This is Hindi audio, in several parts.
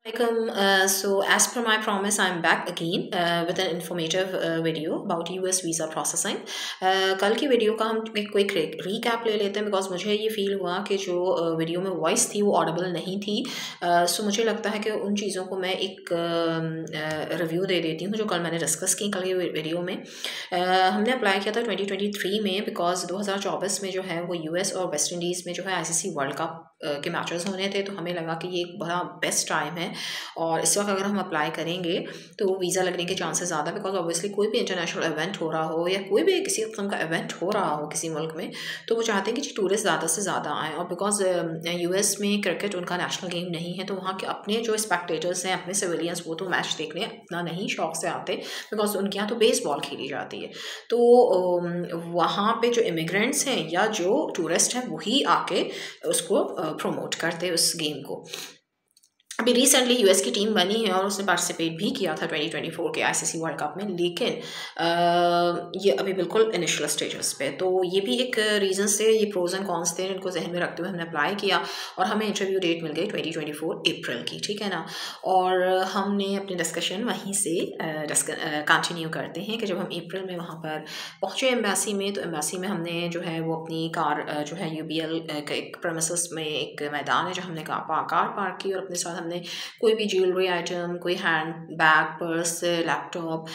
So as per my promise, I'm back again with an informative video about US visa processing. कल की वीडियो का हम एक क्विक रीकैप ले लेते हैं बिकॉज मुझे ये फील हुआ कि जो वीडियो में वॉइस थी वो ऑडिबल नहीं थी। सो मुझे लगता है कि उन चीज़ों को मैं एक रिव्यू दे देती हूँ जो कल मैंने डिस्कस की कल की वीडियो में। हमने अप्लाई किया था 2023 में बिकॉज 2024 में जो है वो US और वेस्ट इंडीज़ में जो है ICC वर्ल्ड कप के मैचेस होने थे, तो हमें लगा कि ये एक बड़ा बेस्ट टाइम है और इस वक्त अगर हम अप्लाई करेंगे तो वीज़ा लगने के चांसेस ज़्यादा, बिकॉज ऑब्वियसली कोई भी इंटरनेशनल इवेंट हो रहा हो या कोई भी किसी किस्म का इवेंट हो रहा हो किसी मुल्क में, तो वो चाहते हैं कि टूरिस्ट ज़्यादा से ज़्यादा आएँ। और बिकॉज US में क्रिकेट उनका नेशनल गेम नहीं है, तो वहाँ के अपने जो स्पेक्टेटर्स हैं, अपने सिविलियंस, वो तो मैच देखने इतना नहीं शौक से आते बिकॉज उनके यहाँ तो बेसबॉल खेली जाती है। तो वहाँ पे जो इमिग्रेंट्स हैं या जो टूरिस्ट हैं वही आके उसको प्रमोट करते उस गेम को। अभी रिसेंटली US की टीम बनी है और उसने पार्टिसिपेट भी किया था 2024 के ICC वर्ल्ड कप में, लेकिन ये अभी बिल्कुल इनिशियल स्टेजेस पे। तो ये भी एक रीज़न से, ये प्रोज एंड कॉन्स थे जिनको जहन में रखते हुए हमने अप्लाई किया और हमें इंटरव्यू डेट मिल गई 2024 अप्रैल की, ठीक है ना। और हमने अपनी डिस्कशन वहीं से कंटिन्यू करते हैं कि जब हम अप्रैल में वहाँ पर पहुँचे एम्बेसी में, तो एम्बेसी में हमने जो है वो अपनी कार जो है UBL के एक प्रेमिसेस में एक मैदान है जो हमने कार पार्क की और अपने साथ हमने कोई भी ज्वेलरी आइटम, कोई hand bag, purse, laptop,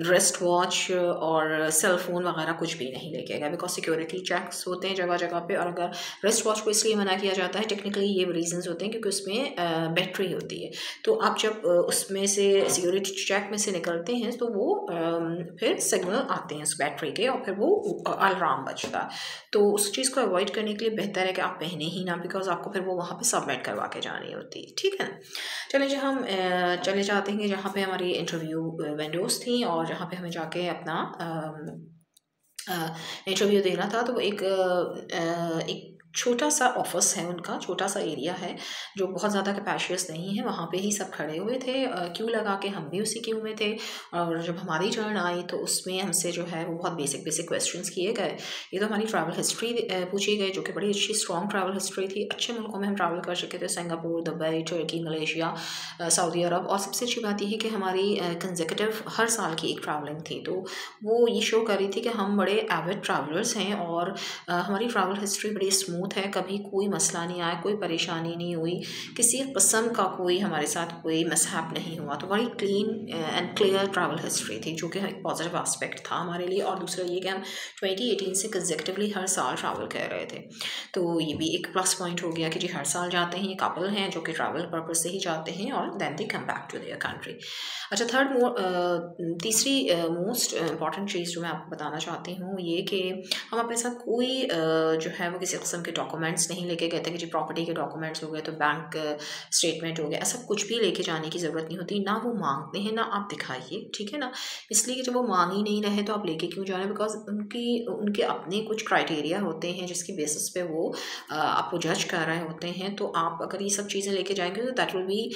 wrist watch और सेल फोन वगैरह कुछ भी नहीं लेके गए बिकॉज सिक्योरिटी चेक्स होते हैं जगह जगह पे। और अगर रिस्ट वॉच को इसलिए मना किया जाता है, टेक्निकली ये रीजंस होते हैं क्योंकि उसमें बैटरी होती है, तो आप जब उसमें से सिक्योरिटी चेक में से निकलते हैं तो वो फिर सिग्नल आते हैं उस बैटरी के और फिर वो अलार्म बजता है। तो उस चीज़ को अवॉइड करने के लिए बेहतर है कि आप पहने ही ना, बिकॉज आपको फिर वो वहाँ पे सबमिट करवा के जानी होती है, ठीक है ना। चलिए जी, हम चले जाते हैं जहाँ पे हमारी इंटरव्यू विंडोज़ थी और जहाँ पे हमें जाके अपना इंटरव्यू देना था। तो एक छोटा सा ऑफिस है उनका, छोटा सा एरिया है जो बहुत ज़्यादा कैपेशियस नहीं है। वहाँ पे ही सब खड़े हुए थे क्यू लगा के, हम भी उसी क्यू में थे। और जब हमारी टर्न आई तो उसमें हमसे जो है वो बहुत बेसिक क्वेश्चंस किए गए। ये तो हमारी ट्रैवल हिस्ट्री पूछी गई जो कि बड़ी अच्छी स्ट्रॉन्ग ट्रैवल हिस्ट्री थी। अच्छे मुल्कों में हम ट्रैवल कर चुके थे, सिंगापुर, दुबई, तुर्की, मलेशिया, सऊदी अरब। और सबसे अच्छी बात यह है कि हमारी कंसेक्यूटिव हर साल की एक ट्रैवलिंग थी, तो वो ये शो कर रही थी कि हम बड़े एविड ट्रैवलर्स हैं और हमारी ट्रैवल हिस्ट्री बड़ी स्मूथ है। कभी कोई मसला नहीं आया, कोई परेशानी नहीं हुई, किसी किस्म का कोई हमारे साथ कोई मिसहैप नहीं हुआ। तो बड़ी clean and clear travel history थी जो कि एक पॉजिटिव एस्पेक्ट था हमारे लिए। और दूसरा ये कि हम 2018 से कंसेक्यूटिवली हर साल ट्रैवल कर रहे थे, तो ये भी एक प्लस पॉइंट हो गया कि जी हर साल जाते हैं। ये कपल हैं जो कि ट्रैवल पर्पज से ही जाते हैं और then they come back to their country. अच्छा, तीसरी मोस्ट इम्पॉर्टेंट चीज़ जो मैं आपको बताना चाहती हूँ ये कि हम अपने साथ कोई जो है वो किसी किस्म के डॉक्यूमेंट्स नहीं लेके गए थे कि जी प्रॉपर्टी के डॉक्यूमेंट्स हो गए तो बैंक स्टेटमेंट हो गया, ऐसा कुछ भी लेके जाने की ज़रूरत नहीं होती। ना वो मांगते हैं ना आप दिखाइए, ठीक है ना। इसलिए कि जब वो मांग ही नहीं रहे तो आप लेके क्यों जा रहे हैं, बिकॉज उनके अपने कुछ क्राइटेरिया होते हैं जिसकी बेसिस पे वो आपको जज कर रहे होते हैं। तो आप अगर ये सब चीज़ें लेके जाएंगे तो दैट विल बी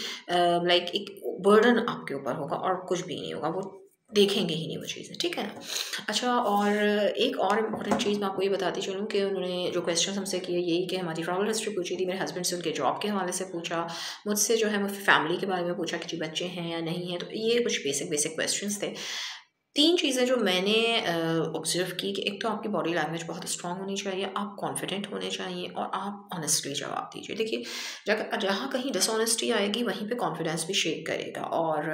लाइक एक बर्डन आपके ऊपर होगा और कुछ भी नहीं होगा, वो देखेंगे ही नहीं वो चीज़ें, ठीक है ना। अच्छा, और एक और इम्पॉर्टेंट चीज़ मैं आपको ये बताती चलूँ कि उन्होंने जो क्वेश्चन हमसे किए यही कि हमारी ट्रैवल हिस्ट्री पूछी थी, मेरे हस्बैंड से उनके जॉब के हवाले से पूछा, मुझसे जो है वो फैमिली के बारे में पूछा कि जी बच्चे हैं या नहीं है। तो ये कुछ बेसिक क्वेश्चंस थे। 3 चीज़ें जो मैंने ऑब्ज़र्व की कि एक तो आपकी बॉडी लैंग्वेज बहुत स्ट्रॉन्ग होनी चाहिए, आप कॉन्फिडेंट होने चाहिए और आप ऑनेस्टली जवाब दीजिए। देखिए, जहाँ कहीं डिसऑनेस्टी आएगी वहीं पे कॉन्फिडेंस भी शेक करेगा। और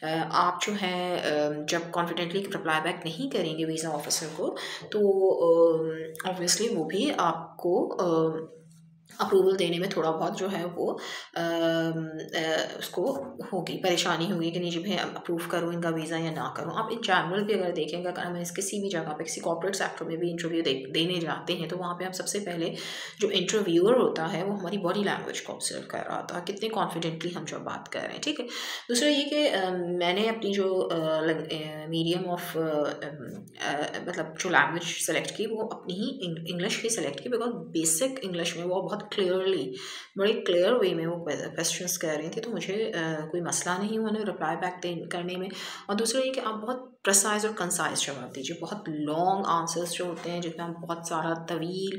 आप जो है जब कॉन्फिडेंटली रिप्लाई बैक नहीं करेंगे वीज़ा ऑफिसर को, तो ऑब्वियसली वो भी आपको अप्रूवल देने में थोड़ा बहुत जो है वो उसको होगी, परेशानी होगी कि नहीं जी भाई अप्रूव करूँ इनका वीज़ा या ना करूँ। आप इन जनरल भी अगर देखेंगे, अगर हम किसी भी जगह पे किसी कॉर्पोरेट सेक्टर में भी इंटरव्यू देने जाते हैं तो वहाँ पे हम सबसे पहले जो इंटरव्यूअर होता है वो हमारी बॉडी लैंग्वेज को ऑब्जर्व कर रहा था, कितने कॉन्फिडेंटली हम जो बात कर रहे हैं, ठीक है। दूसरा ये कि मैंने अपनी जो मीडियम ऑफ मतलब जो लैंग्वेज सेलेक्ट की वो अपनी ही इंग्लिश ही सेलेक्ट की, बिकॉज बेसिक इंग्लिश में वो बहुत क्लियरली, बड़े क्लियर वे में वो क्वेश्चंस कह रही थी, तो मुझे कोई मसला नहीं हुआ उन्हें रिप्लाई बैक करने में। और दूसरा ये कि आप बहुत प्रिसाइज और कंसाइज जवाब दीजिए। बहुत लॉन्ग आंसर्स जो होते हैं जिसमें हम बहुत सारा तवील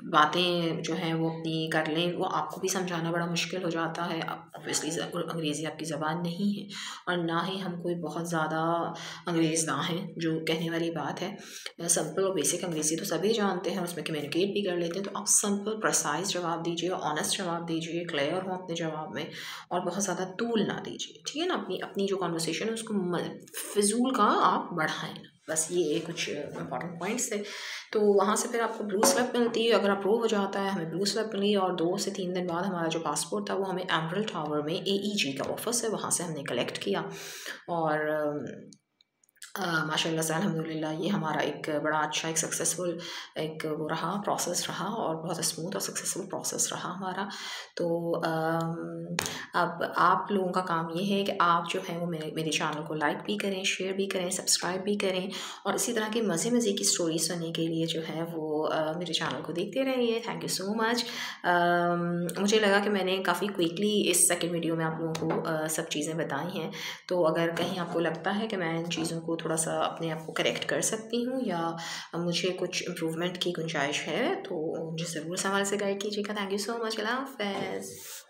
बातें जो हैं वो अपनी कर लें, वो आपको भी समझाना बड़ा मुश्किल हो जाता है। ऑब्वियसली अंग्रेज़ी आपकी ज़बान नहीं है और ना ही हम कोई बहुत ज़्यादा अंग्रेज़ ना हैं, जो कहने वाली बात है। सिंपल और बेसिक अंग्रेज़ी तो सभी जानते हैं, उसमें कम्युनिकेट भी कर लेते हैं। तो आप सिंपल प्रिसाइज जवाब दीजिए, ऑनेस्ट जवाब दीजिए, क्लियर हो अपने जवाब में और बहुत ज़्यादा तूल ना दीजिए, ठीक है ना। अपनी अपनी जो कॉन्वर्सेशन है उसको फिजूल का आप बढ़ाएं ना। बस ये कुछ इंपॉर्टेंट पॉइंट्स थे। तो वहाँ से फिर आपको ब्लू स्लिप मिलती है। अगर अप्रूव हो जाता है, हमें ब्लू स्लिप मिली और 2 से 3 दिन बाद हमारा जो पासपोर्ट था वो हमें एमरल्ड टावर में AEG का ऑफिस है, वहाँ से हमने कलेक्ट किया। और माशाल्लाह से अल्हम्दुलिल्लाह ये हमारा एक बड़ा अच्छा एक सक्सेसफुल एक वो रहा, प्रोसेस रहा और बहुत स्मूथ और सक्सेसफुल प्रोसेस रहा हमारा। तो अब आप लोगों का काम ये है कि आप जो है वो मेरे चैनल को लाइक भी करें, शेयर भी करें, सब्सक्राइब भी करें और इसी तरह की मज़े की स्टोरी सुनने के लिए जो है वो मेरे चैनल को देखते रहिए। Thank you so much. मुझे लगा कि मैंने काफ़ी क्विकली इस सेकंड वीडियो में आप लोगों को सब चीज़ें बताई हैं। तो अगर कहीं आपको लगता है कि मैं इन चीज़ों को थोड़ा सा अपने आप को करेक्ट कर सकती हूँ या मुझे कुछ इम्प्रूवमेंट की गुंजाइश है तो मुझे ज़रूर इस हवाले से गाइड कीजिएगा। Thank you so much. Allah हाफ़िज़।